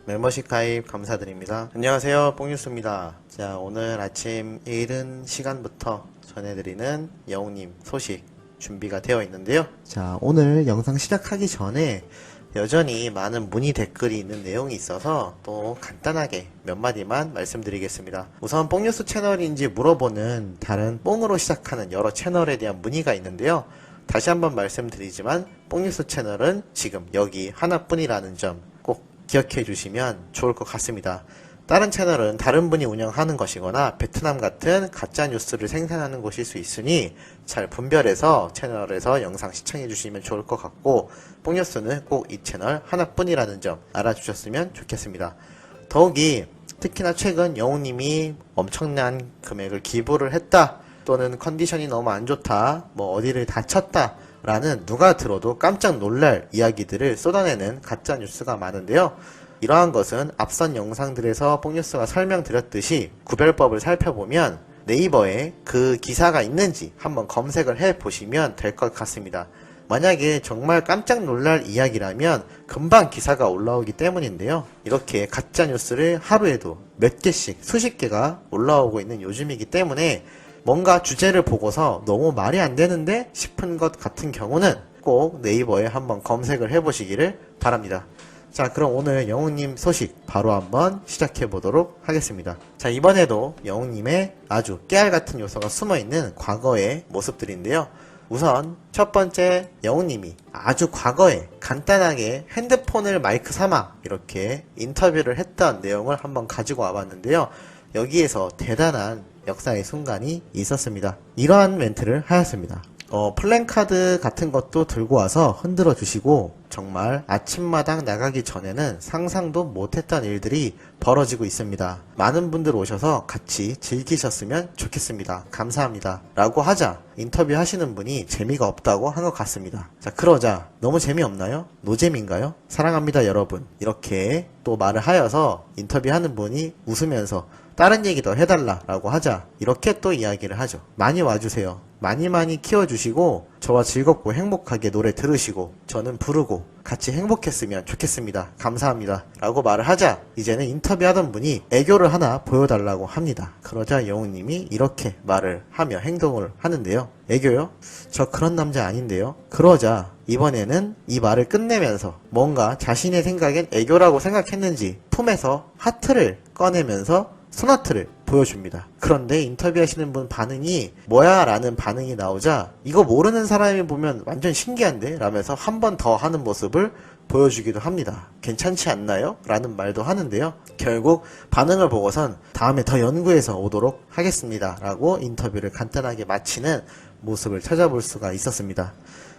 멤버십 가입 감사드립니다. 안녕하세요, 뽕뉴스입니다. 자, 오늘 아침 이른 시간부터 전해드리는 영웅님 소식 준비가 되어 있는데요. 자, 오늘 영상 시작하기 전에 여전히 많은 문의 댓글이 있는 내용이 있어서 또 간단하게 몇 마디만 말씀드리겠습니다. 우선 뽕뉴스 채널인지 물어보는 다른 뽕으로 시작하는 여러 채널에 대한 문의가 있는데요. 다시 한번 말씀드리지만 뽕뉴스 채널은 지금 여기 하나뿐이라는 점 꼭 기억해 주시면 좋을 것 같습니다. 다른 채널은 다른 분이 운영하는 것이거나 베트남 같은 가짜 뉴스를 생산하는 곳일 수 있으니 잘 분별해서 채널에서 영상 시청해 주시면 좋을 것 같고, 뽕뉴스는 꼭 이 채널 하나뿐이라는 점 알아주셨으면 좋겠습니다. 더욱이 특히나 최근 영웅님이 엄청난 금액을 기부를 했다, 또는 컨디션이 너무 안 좋다, 뭐 어디를 다쳤다 라는 누가 들어도 깜짝 놀랄 이야기들을 쏟아내는 가짜 뉴스가 많은데요. 이러한 것은 앞선 영상들에서 뽕뉴스가 설명드렸듯이 구별법을 살펴보면 네이버에 그 기사가 있는지 한번 검색을 해 보시면 될 것 같습니다. 만약에 정말 깜짝 놀랄 이야기라면 금방 기사가 올라오기 때문인데요. 이렇게 가짜 뉴스를 하루에도 몇 개씩 수십 개가 올라오고 있는 요즘이기 때문에 뭔가 주제를 보고서 너무 말이 안 되는데 싶은 것 같은 경우는 꼭 네이버에 한번 검색을 해보시기를 바랍니다. 자, 그럼 오늘 영웅님 소식 바로 한번 시작해 보도록 하겠습니다. 자, 이번에도 영웅님의 아주 깨알 같은 요소가 숨어있는 과거의 모습들인데요. 우선 첫 번째, 영웅님이 아주 과거에 간단하게 핸드폰을 마이크 삼아 이렇게 인터뷰를 했던 내용을 한번 가지고 와봤는데요. 여기에서 대단한 역사의 순간이 있었습니다. 이러한 멘트를 하였습니다. 플랜카드 같은 것도 들고 와서 흔들어 주시고, 정말 아침마당 나가기 전에는 상상도 못했던 일들이 벌어지고 있습니다. 많은 분들 오셔서 같이 즐기셨으면 좋겠습니다. 감사합니다. 라고 하자 인터뷰 하시는 분이 재미가 없다고 한 것 같습니다. 자, 그러자 너무 재미없나요? 노잼인가요? 사랑합니다 여러분. 이렇게 또 말을 하여서 인터뷰 하는 분이 웃으면서 다른 얘기 더 해달라 라고 하자 이렇게 또 이야기를 하죠. 많이 와주세요. 많이 키워주시고 저와 즐겁고 행복하게 노래 들으시고 저는 부르고 같이 행복했으면 좋겠습니다. 감사합니다. 라고 말을 하자 이제는 인터뷰하던 분이 애교를 하나 보여달라고 합니다. 그러자 영웅님이 이렇게 말을 하며 행동을 하는데요. 애교요? 저 그런 남자 아닌데요. 그러자 이번에는 이 말을 끝내면서 뭔가 자신의 생각엔 애교라고 생각했는지 품에서 하트를 꺼내면서 소나트를 보여줍니다. 그런데 인터뷰하시는 분 반응이 뭐야? 라는 반응이 나오자 이거 모르는 사람이 보면 완전 신기한데? 라면서 한 번 더 하는 모습을 보여주기도 합니다. 괜찮지 않나요? 라는 말도 하는데요. 결국 반응을 보고선 다음에 더 연구해서 오도록 하겠습니다. 라고 인터뷰를 간단하게 마치는 모습을 찾아볼 수가 있었습니다.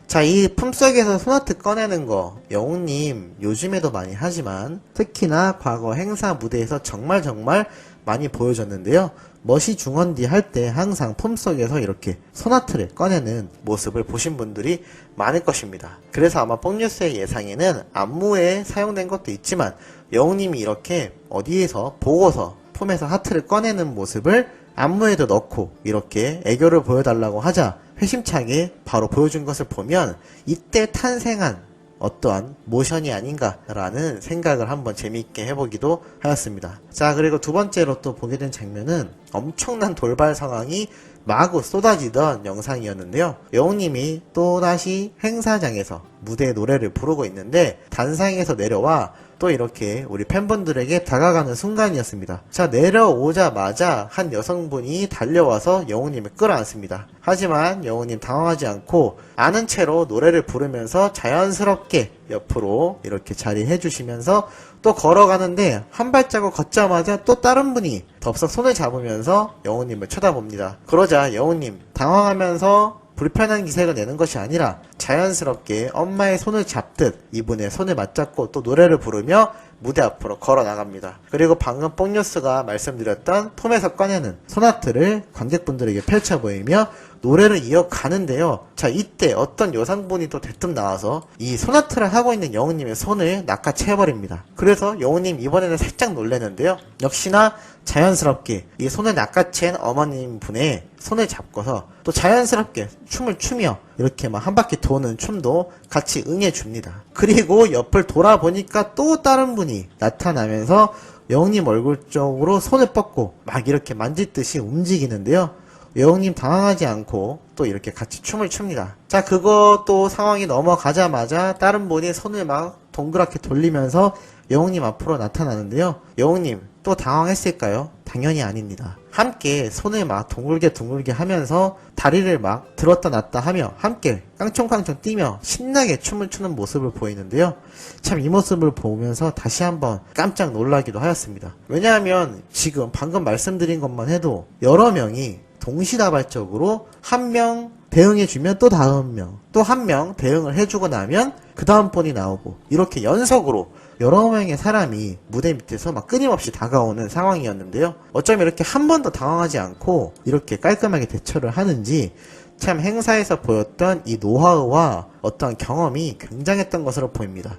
자, 이 품속에서 소나트 꺼내는 거 영웅님 요즘에도 많이 하지만 특히나 과거 행사 무대에서 정말 많이 보여줬는데요. 멋이 중헌디 할 때 항상 품속에서 이렇게 소나트를 꺼내는 모습을 보신 분들이 많을 것입니다. 그래서 아마 뽕뉴스의 예상에는 안무에 사용된 것도 있지만 영웅님이 이렇게 어디에서 보고서 품에서 하트를 꺼내는 모습을 안무에도 넣고 이렇게 애교를 보여달라고 하자 회심차게 바로 보여준 것을 보면 이때 탄생한 어떠한 모션이 아닌가라는 생각을 한번 재미있게 해보기도 하였습니다. 자, 그리고 두 번째로 또 보게 된 장면은 엄청난 돌발 상황이 마구 쏟아지던 영상이었는데요. 영웅님이 또다시 행사장에서 무대 노래를 부르고 있는데 단상에서 내려와 또 이렇게 우리 팬분들에게 다가가는 순간이었습니다. 자, 내려오자마자 한 여성분이 달려와서 영웅님을 끌어안습니다. 하지만 영웅님 당황하지 않고 아는 채로 노래를 부르면서 자연스럽게 옆으로 이렇게 자리해 주시면서 또 걸어가는데 한 발자국 걷자마자 또 다른 분이 덥석 손을 잡으면서 영웅님을 쳐다봅니다. 그러자 영웅님 당황하면서 불편한 기색을 내는 것이 아니라 자연스럽게 엄마의 손을 잡듯 이분의 손을 맞잡고 또 노래를 부르며 무대 앞으로 걸어 나갑니다. 그리고 방금 뽕뉴스가 말씀드렸던 품에서 꺼내는 소나트를 관객분들에게 펼쳐 보이며 노래를 이어가는데요. 자, 이때 어떤 여성분이 또 대뜸 나와서 이 소나트를 하고 있는 영웅님의 손을 낚아채버립니다. 그래서 영웅님 이번에는 살짝 놀라는데요. 역시나 자연스럽게 이 손을 낚아챈 어머님 분의 손을 잡고서 또 자연스럽게 춤을 추며 이렇게 막 한 바퀴 도는 춤도 같이 응해줍니다. 그리고 옆을 돌아보니까 또 다른 분이 나타나면서 영웅님 얼굴 쪽으로 손을 뻗고 막 이렇게 만질 듯이 움직이는데요. 영웅님 당황하지 않고 또 이렇게 같이 춤을 춥니다. 자, 그거 또 상황이 넘어가자마자 다른 분이 손을 막 동그랗게 돌리면서 영웅님 앞으로 나타나는데요. 영웅님 또 당황했을까요? 당연히 아닙니다. 함께 손을 막 둥글게 하면서 다리를 막 들었다 놨다 하며 함께 깡총깡총 뛰며 신나게 춤을 추는 모습을 보이는데요. 참 이 모습을 보면서 다시 한번 깜짝 놀라기도 하였습니다. 왜냐하면 지금 방금 말씀드린 것만 해도 여러 명이 동시다발적으로 한 명 대응해주면 또 다음 명, 또 한 명 대응을 해주고 나면 그 다음 번이 나오고 이렇게 연속으로 여러 명의 사람이 무대 밑에서 막 끊임없이 다가오는 상황이었는데요. 어쩌면 이렇게 한 번도 당황하지 않고 이렇게 깔끔하게 대처를 하는지 참 행사에서 보였던 이 노하우와 어떤 경험이 굉장했던 것으로 보입니다.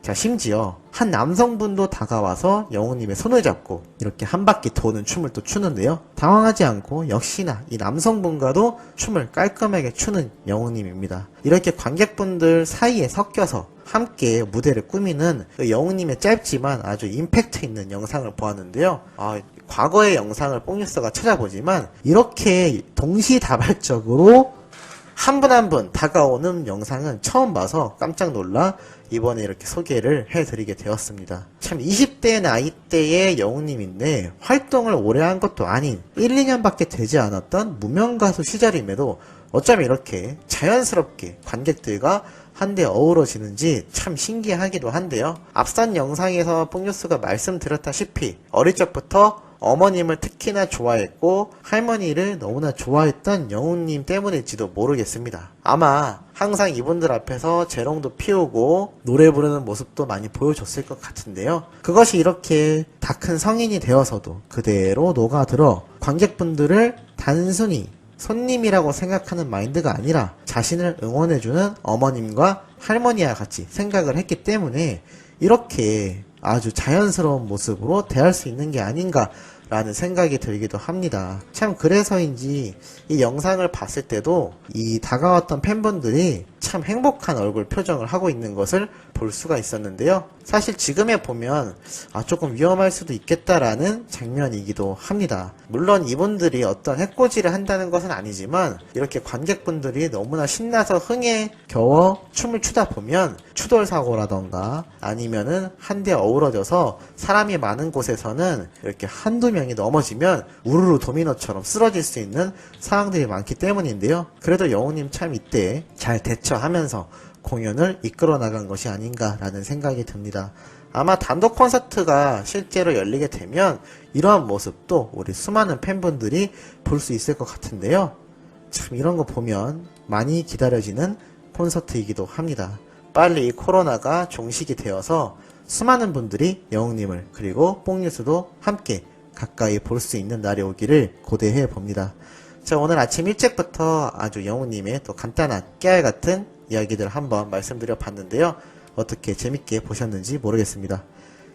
자, 심지어 한 남성분도 다가와서 영웅님의 손을 잡고 이렇게 한 바퀴 도는 춤을 또 추는데요. 당황하지 않고 역시나 이 남성분과도 춤을 깔끔하게 추는 영웅님입니다. 이렇게 관객분들 사이에 섞여서 함께 무대를 꾸미는 그 영웅님의 짧지만 아주 임팩트 있는 영상을 보았는데요. 과거의 영상을 뽕뉴스가 찾아보지만 이렇게 동시다발적으로 한 분 한 분 다가오는 영상은 처음 봐서 깜짝 놀라 이번에 이렇게 소개를 해드리게 되었습니다. 참 20대 나이대의 영웅님인데 활동을 오래 한 것도 아닌 1, 2년밖에 되지 않았던 무명가수 시절임에도 어쩌면 이렇게 자연스럽게 관객들과 한데 어우러지는지 참 신기하기도 한데요. 앞선 영상에서 뽕뉴스가 말씀드렸다시피 어릴 적부터 어머님을 특히나 좋아했고 할머니를 너무나 좋아했던 영웅님 때문일지도 모르겠습니다. 아마 항상 이분들 앞에서 재롱도 피우고 노래 부르는 모습도 많이 보여줬을 것 같은데요. 그것이 이렇게 다 큰 성인이 되어서도 그대로 녹아들어 관객분들을 단순히 손님이라고 생각하는 마인드가 아니라 자신을 응원해주는 어머님과 할머니와 같이 생각을 했기 때문에 이렇게 아주 자연스러운 모습으로 대할 수 있는 게 아닌가라는 생각이 들기도 합니다. 참 그래서인지 이 영상을 봤을 때도 이 다가왔던 팬분들이 참 행복한 얼굴 표정을 하고 있는 것을 볼 수가 있었는데요. 사실 지금에 보면 조금 위험할 수도 있겠다라는 장면이기도 합니다. 물론 이분들이 어떤 해코지를 한다는 것은 아니지만 이렇게 관객분들이 너무나 신나서 흥에 겨워 춤을 추다 보면 추돌 사고라던가 아니면은 한데 어우러져서 사람이 많은 곳에서는 이렇게 한두 명이 넘어지면 우르르 도미노처럼 쓰러질 수 있는 상황들이 많기 때문인데요. 그래도 영웅님 참 이때 잘 대처하면서 공연을 이끌어 나간 것이 아닌가라는 생각이 듭니다. 아마 단독 콘서트가 실제로 열리게 되면 이러한 모습도 우리 수많은 팬분들이 볼 수 있을 것 같은데요. 참 이런 거 보면 많이 기다려지는 콘서트이기도 합니다. 빨리 이 코로나가 종식이 되어서 수많은 분들이 영웅님을 그리고 뽕뉴스도 함께 가까이 볼 수 있는 날이 오기를 고대해 봅니다. 자, 오늘 아침 일찍부터 아주 영웅님의 또 간단한 깨알 같은 이야기들 한번 말씀드려 봤는데요. 어떻게 재밌게 보셨는지 모르겠습니다.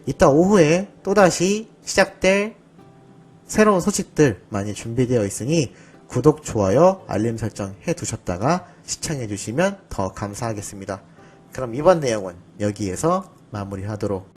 이따 오후에 또다시 시작될 새로운 소식들 많이 준비되어 있으니 구독, 좋아요, 알림 설정 해두셨다가 시청해 주시면 더 감사하겠습니다. 그럼 이번 내용은 여기에서 마무리하도록